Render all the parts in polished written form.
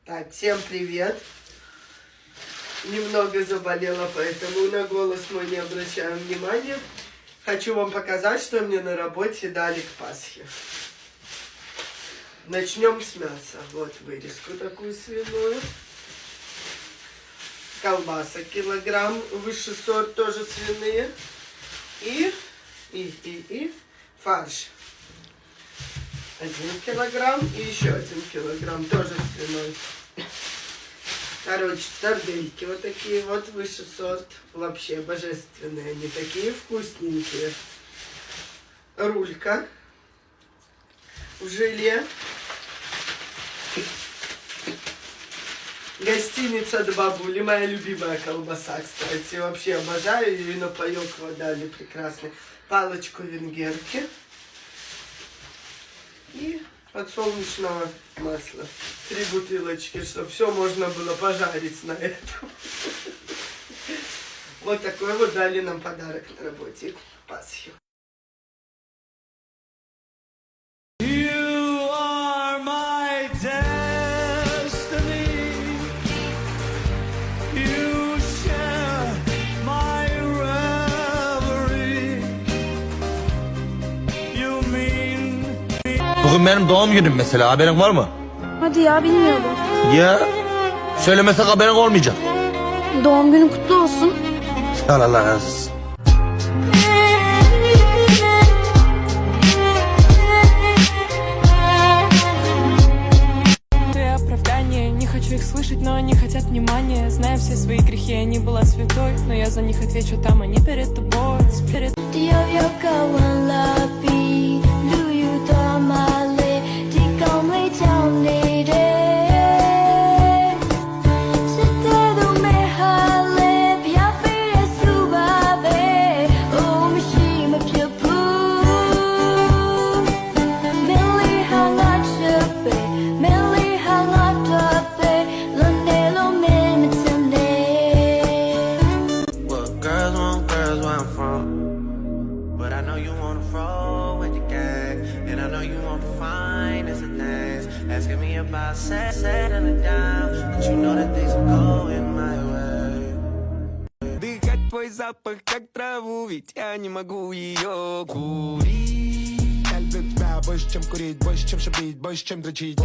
Так, всем привет. Немного заболела, поэтому на голос мой не обращаем внимания. Хочу вам показать, что мне на работе дали к Пасхе. Начнем с мяса. Вот вырезку такую свиную. Колбаса килограмм, высший сорт, тоже свиные. И фарш. 1 килограмм и еще 1 килограмм, тоже свиной. Короче, сардельки вот такие вот, высший сорт. Вообще божественные, они такие вкусненькие. Рулька в желе. Гостиница от бабули, моя любимая колбаса, кстати. Вообще обожаю ее, и напоек вот дали прекрасный. Палочку венгерки. И подсолнечного масла. 3 бутылочки, чтобы все можно было пожарить на этом. Вот такой вот дали нам подарок на работе к Пасхе. Bugün benim doğum günüm mesela, haberin var mı? Hadi ya, bilmiyordum. Ya söylemesek haberin olmayacak. Doğum günün kutlu olsun. Allah razı olsun. Оправдания, не хочу их слышать, но они хотят внимания. Знаю все свои грехи, я не была святой, но я за них отвечу, там они перед тобой. Asking me about settling down, but you know that things are going my way. Дыхать твой запах, как траву, ведь я не могу ее курить. Я люблю тебя больше, чем курить, больше, чем шипить, больше, чем дрочить.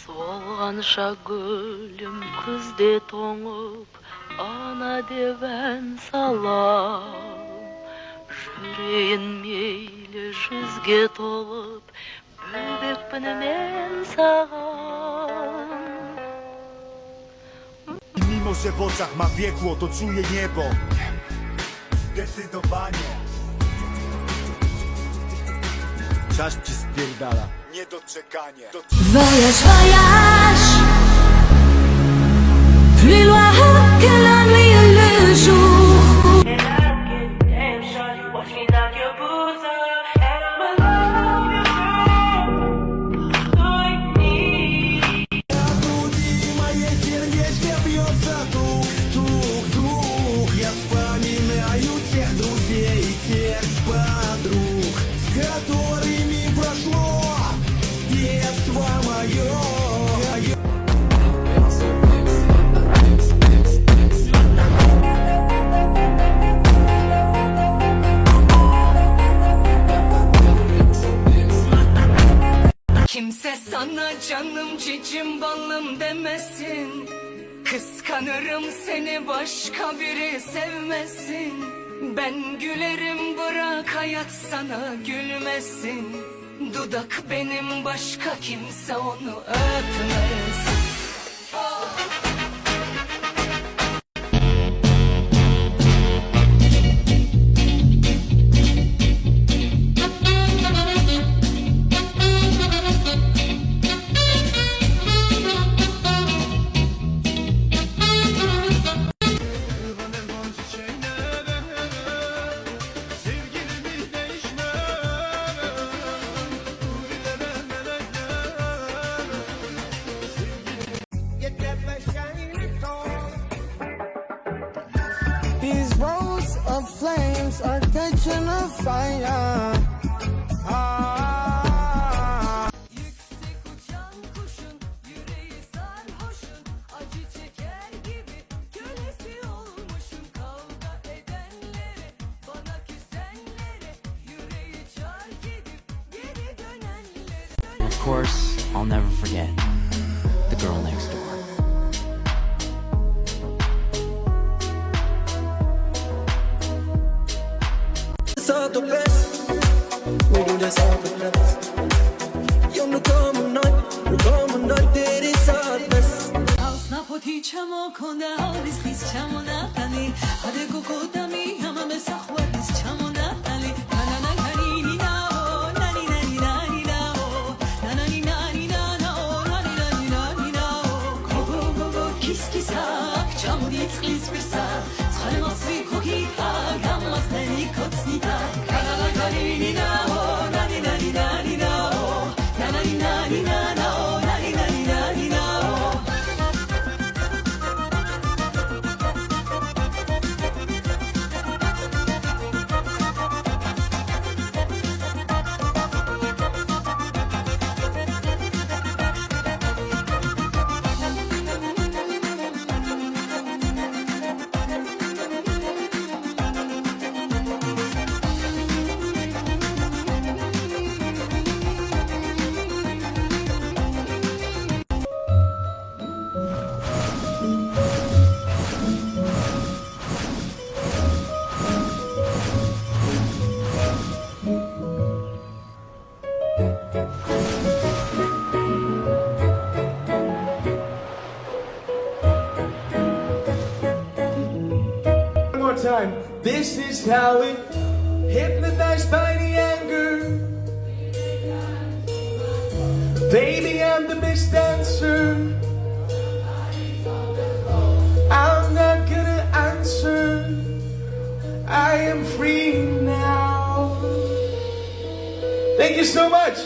Solğanşa gülüm kız de toңup, ana de ben salam. Yüreğin meyle жүзге толып, böbekpin men sağa. Mimo, że w oczach ma piekło, to czuję niebo. Zdecydowanie. Czas ci spierdala. Niedoczekanie. Voyage, voyage. Plus loin que la nuit et le jour. Kimse sana canım cicim balım demesin. Kıskanırım seni, başka biri sevmesin. Ben gülerim, bırak hayat sana gülmesin. Dudak benim, başka kimse onu öpmesin. fire. Yüksek uçan kuşun yüreği sarhoşun acı çeker gibi kölesi olmuşum kavga edenlere bana küsenlere yüreği çark edip geri dönenlere. Of course, I'll never forget the girl next door. Só do pé, meio dessa pressa. Eu não como noite, ter isso Ausna potichamo konda alis khis chamo natali hade kokotami hama me sakhwadis chamo natali na na kani ni na o nani nani nani na o nani nani na na o nani nani nani na o go kis kisak chamo dis khis birsa tshalmas vi kokita gammas nani kotsnita na kani ni na o nani nani nani na o nani nani na na o nani nani nani na o. One more time. This is how it hypnotized by the anger. Baby, I'm the best dancer. I'm not gonna answer. I am free now. Thank you so much.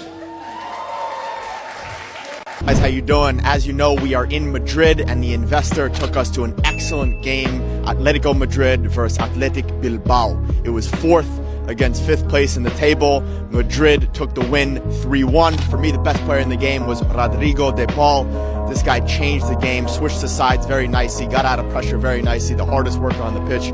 Guys, how you doing? As you know, we are in Madrid and the investor took us to an excellent game, Atletico Madrid versus Athletic Bilbao. It was 4th against 5th place in the table. Madrid took the win 3-1. For me, the best player in the game was Rodrigo de Paul. This guy changed the game, switched the sides very nicely, got out of pressure very nicely, the hardest worker on the pitch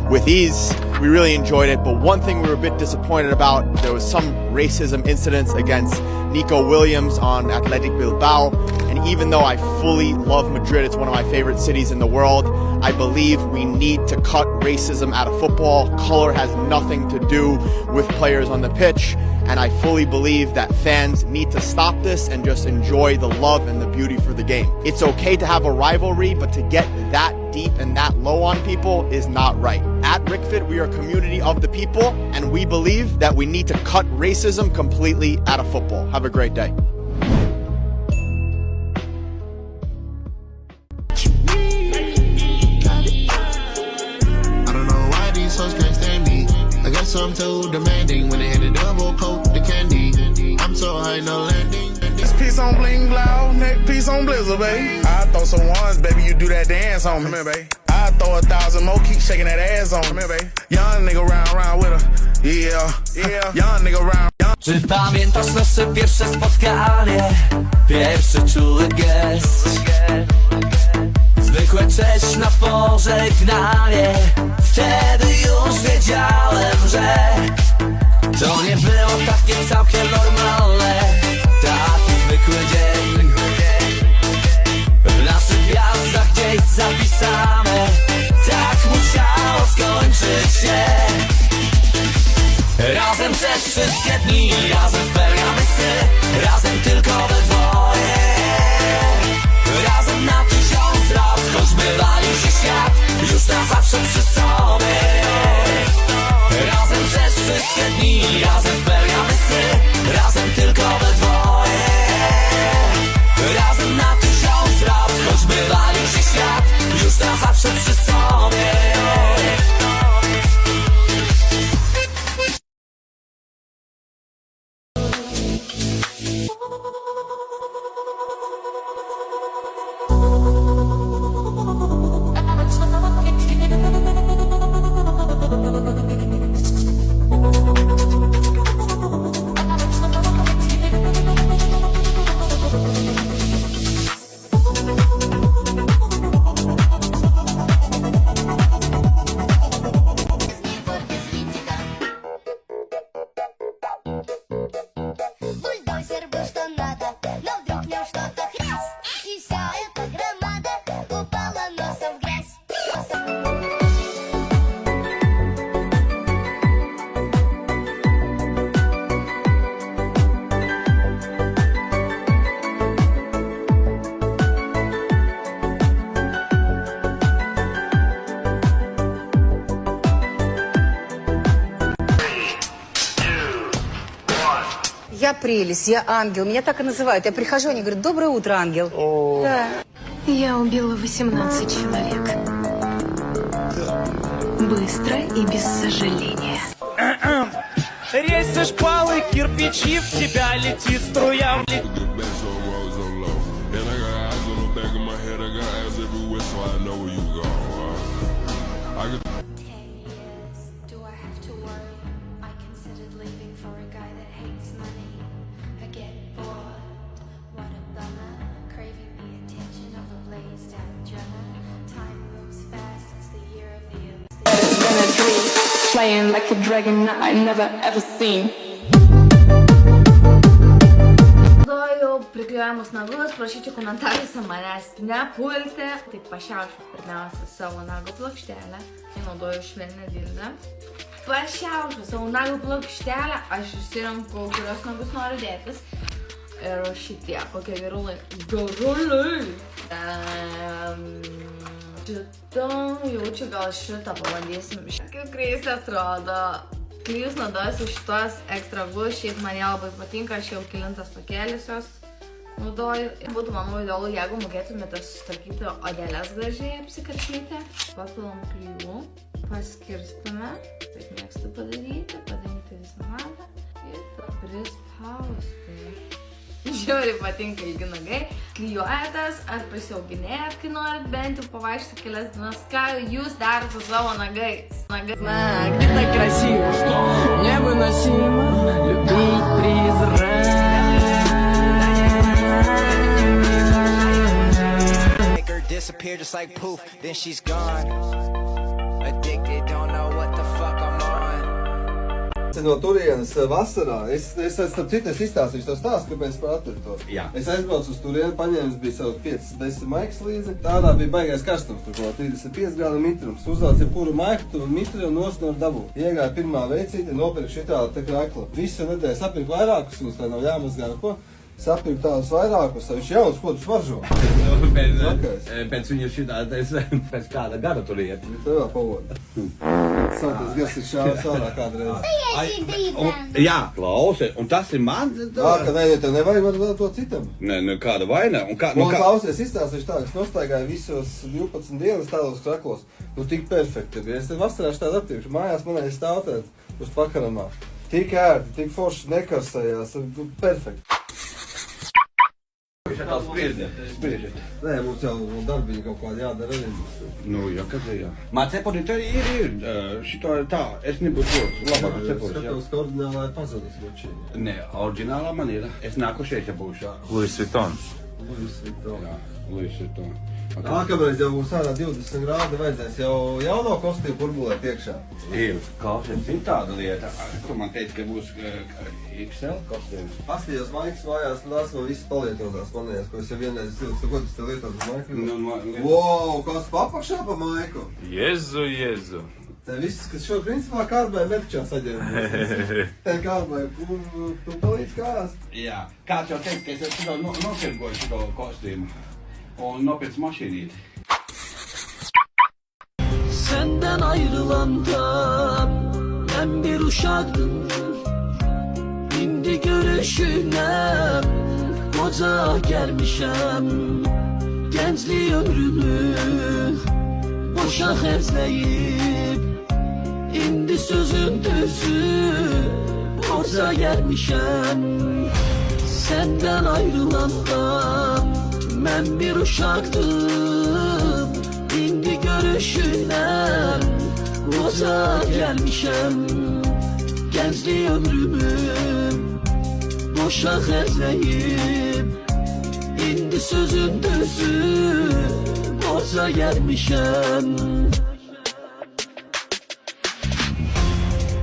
with ease. We really enjoyed it, but one thing we were a bit disappointed about, there was some racism incidents against Nico Williams on Athletic Bilbao. And even though I fully love Madrid, it's one of my favorite cities in the world, I believe we need to cut racism out of football. Color has nothing to do with players on the pitch. And I fully believe that fans need to stop this and just enjoy the love and the beauty for the game. It's okay to have a rivalry, but to get that deep and that low on people is not right. At Rickfit, we are a community of the people, and we believe that we need to cut racism completely out of football. Have a great day. I don't know why these hoes can't stand me. I guess I'm too demanding when they hit a double coat the candy. I'm so high, no landing. This piece on bling blow, next piece on blizzard, baby. I throw some ones, baby, you do that dance on me. Come here, baby. I throw 1,000 more, keep shaking that ass on me. Come here, baby. Young nigga round with her. Yeah. Young nigga round. Czy pamiętasz nasze pierwsze spotkanie? Pierwszy czuły gest. Zwykłe cześć na pożegnanie. Wtedy już wiedziałem, że to nie było takie całkiem normalne. Taki zwykły dzień w naszych gwiazdach gdzieś zapisane. Tak musiało skończyć się. Razem przez wszystkie dni, razem spełniamy sny. Razem tylko we dwoje. Razem na 1000 lat, choć bywali się świat już na zawsze przy sobie. Razem przez wszystkie dni, razem spełniamy sny. Razem tylko we dwoje. Razem na 1000 lat, choć bywali się świat już na zawsze przy sobie. я прелесть, я ангел. Меня так и называют. Я прихожу, они говорят, доброе утро, ангел. Да. Я убила 18 человек. Быстро и без сожаления. Рейсы, шпалы, кирпичи, в тебя летит струя. Playing like a dragon I never ever seen. Priključujemo na glas, prašite komentarje, sa manęs nepulti. Tai pašiaušiu pirmiausia savo nago plokštelę. Naudoju švelnią dildą. Pašiaušiu savo nago plokštelę, aš išsirenku, kurios nagus noriu dėtis. Ir šitie, kokie garuliai. Šitą, jaučiu, gal šitą pabandysim. Kaip kreis atrodo. Kai jūs naudojasi šitos ekstra glus, šiaip man jie labai patinka, aš jau kilintas pakėlis jos naudoju. Būtų, manau, idealu, jeigu mokėtumėte susitvarkyti odelės gražiai apsikarpyti. Papilam klijų, paskirstame, taip mėgstu padaryti visą nadą ir prispausti. Žiauriai patinka ilgi nagai. Klijuojatės ar pasiauginėjat, kai norit bent jau pavaikščioti kelias dienas. Ką jūs darot su savo nagais? Ты так красиво, что невыносимо любить призрак. Make her disappear just like poof, then she's gone. Addicted, don't know what the fuck I'm on. No turienes vasarā, es starp citu izstāstīšu to stāstu, kāpēc par atveru to. Jā. Es aizbraucu uz turieni, paņēmu, bija savus 5-10 maikas līdzi. Tādā bija baigais karstums, tur ko 35 grādu mitrums. Uzlāc jebkuru maiku, tu mitri un nosnor dabū. Iegāju pirmā veicīti, nopirku šitādu tā kraklu. Visu nedēļu sapirku vairākus, mums tā nav jāmazgā neko. Sapirku tādus vairākus, viņš jauns, ko tu svaržo? Pēc viņa šitātais, pēc kāda gada tur iet. Tev vēl pavoda. Sākās gars ir šāvis ārā kādreiz. Jā, klausi, un tas ir man? Jā, ka nē, tev nevajag vēl to citam. Nē, nu kāda vaina? Un klausies, izstāstīšu tā, es nostaigāju visos 12 dienas tādos kraklos. Nu, tik perfekti. Es te vasarā štādu aptiekšu. Mājās manai stāv tād uz pakaramā. Tik ērti, tik forši nekarsējās. Perfekti. Spriežiet. Nē, mums jau darbiņi kaut kādi jādara arī. Nu, jā, kad jā. Man cepuri te ir. Šito ir tā, es nebūtu ļoti labāk cepuri. Skatos, ka oriģinālā ir pazudis mačīni. Nē, oriģinālā man ir. Es nāku šeit, ja būšu. Louis Vuitton. Jā, Louis Vuitton. Nākamreiz jau būs ārā 20 grādi, vajadzēs jau jauno kostīmu burbulēt iekšā. Ir, klausies, ir tāda lieta, kur man teica, ka būs XL kostīms. Paskatījos maikas mājās, un tās man viss palietotās manējās, ko es jau vienreiz cilstu, ko tas te lietot uz maiku? Wow, kas papakšā pa maiku? Jezu. Te viss, kas šo principā kārbē merčā saģērbos. Te kārbē, tu palīdz kājās? Jā, kāds jau teica, ka es šito nopirkoju šito kostīmu. Un nopēc mašīnīti. Senden ayrılanda ben bir uşaktım. Şimdi görüşüne koca gelmişem. Gençliği ömrümü boşa harcayıp indi sözün düzü borca gelmişem. Senden ayrılanda ben bir uşaktım, indi görüşüne koca gelmişem. Gençliği ömrümü boşa harcayıp indi sözün düzü borca gelmişem.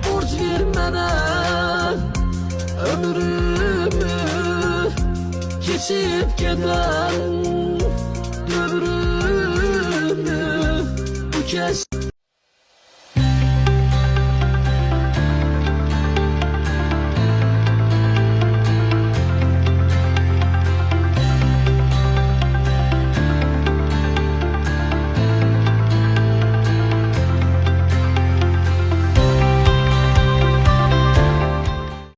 Borç vermeden ömrümü geçip giden ömrümü bu kez